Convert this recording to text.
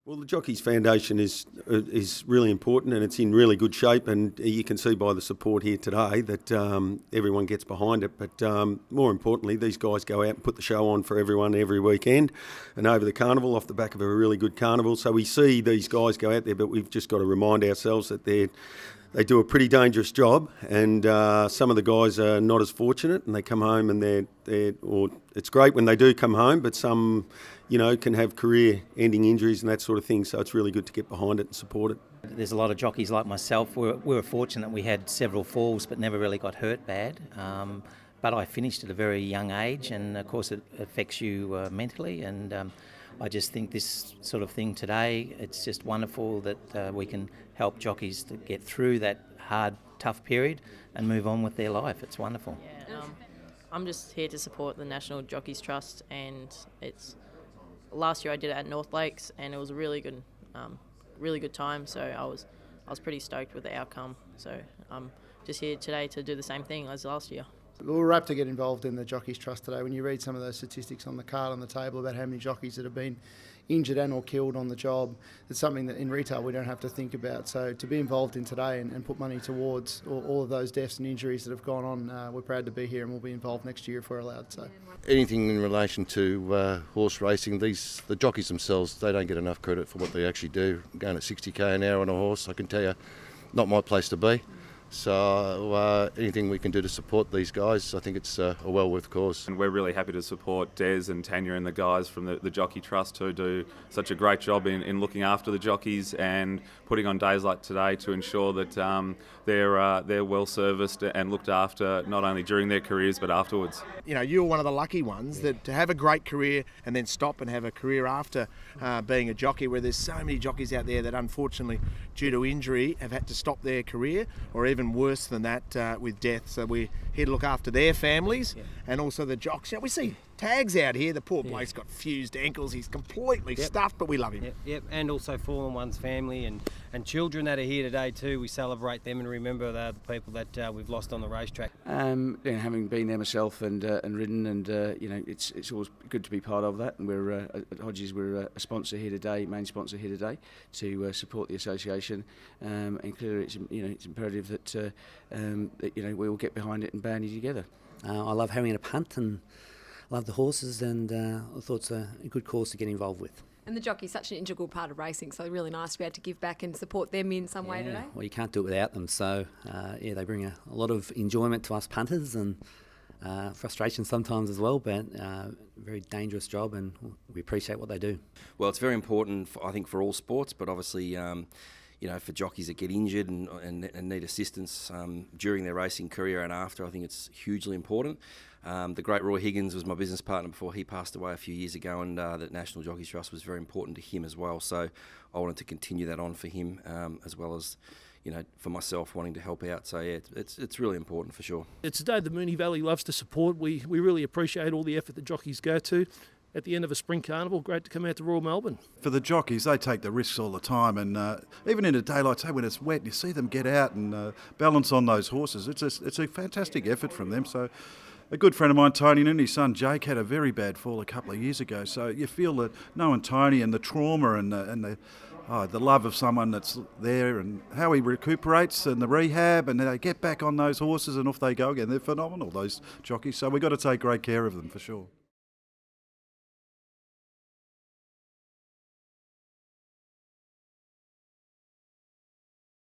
Well, the Jockeys Foundation is really important, and it's in really good shape, and you can see by the support here today that everyone gets behind it. But more importantly, these guys go out and put the show on for everyone every weekend and over the carnival off the back of a really good carnival. So we see these guys go out there, but we've just got to remind ourselves that they do a pretty dangerous job, and some of the guys are not as fortunate, and they come home and it's great when they do come home, but some, can have career-ending injuries and that sort of thing. So it's really good to get behind it and support it. There's a lot of jockeys like myself. We were fortunate we had several falls, but never really got hurt bad. But I finished at a very young age, and of course it affects you mentally. And I just think this sort of thing today, it's just wonderful that we can help jockeys to get through that hard, tough period and move on with their life. It's wonderful. Yeah, I'm just here to support the National Jockeys Trust, and last year I did it at North Lakes, and it was a really good time. So I was pretty stoked with the outcome. So I'm just here today to do the same thing as last year. We're apt to get involved in the Jockeys Trust today. When you read some of those statistics on the card on the table about how many jockeys that have been injured and or killed on the job, it's something that in retail we don't have to think about. So to be involved in today and put money towards all of those deaths and injuries that have gone on, we're proud to be here, and we'll be involved next year if we're allowed. So anything in relation to horse racing, the jockeys themselves, they don't get enough credit for what they actually do. Going at 60k an hour on a horse, I can tell you, not my place to be. So anything we can do to support these guys, I think it's a well worth cause. And we're really happy to support Des and Tanya and the guys from the Jockey Trust who do such a great job in looking after the jockeys and putting on days like today to ensure that they're well serviced and looked after, not only during their careers but afterwards. You're one of the lucky ones that to have a great career and then stop and have a career after being a jockey, where there's so many jockeys out there that unfortunately due to injury have had to stop their career, or even worse than that with death. So we're here to look after their families and also the jocks. We see Tags out here. The poor bloke's got fused ankles. He's completely stuffed, but we love him. Yep. And also fallen one's family and children that are here today too. We celebrate them and remember the people that we've lost on the racetrack. Having been there myself and ridden, and it's always good to be part of that. And we're at Hodges, we're a sponsor here today, main sponsor here today, to support the association. And clearly, it's imperative that we all get behind it and bandy together. I love having a punt and love the horses, and I thought it's a good cause to get involved with. And the jockey's such an integral part of racing, so really nice to be able to give back and support them in some way today. Well, you can't do it without them, so they bring a lot of enjoyment to us punters, and frustration sometimes as well, but very dangerous job, and we appreciate what they do. Well, it's very important, I think, for all sports, but obviously for jockeys that get injured and need assistance during their racing career and after, I think it's hugely important. The great Roy Higgins was my business partner before he passed away a few years ago, and the National Jockeys Trust was very important to him as well. So I wanted to continue that on for him, as well as for myself wanting to help out. So yeah, it's really important for sure. It's a day the Moonee Valley loves to support. We really appreciate all the effort that jockeys go to. At the end of a spring carnival, great to come out to Royal Melbourne. For the jockeys, they take the risks all the time, and even in a day like today when it's wet, you see them get out and balance on those horses. It's a fantastic effort from them. So a good friend of mine, Tony, and his son Jake had a very bad fall a couple of years ago. So you feel that knowing Tony and the trauma and the love of someone that's there and how he recuperates and the rehab, and they get back on those horses and off they go again. They're phenomenal, those jockeys. So we've got to take great care of them for sure.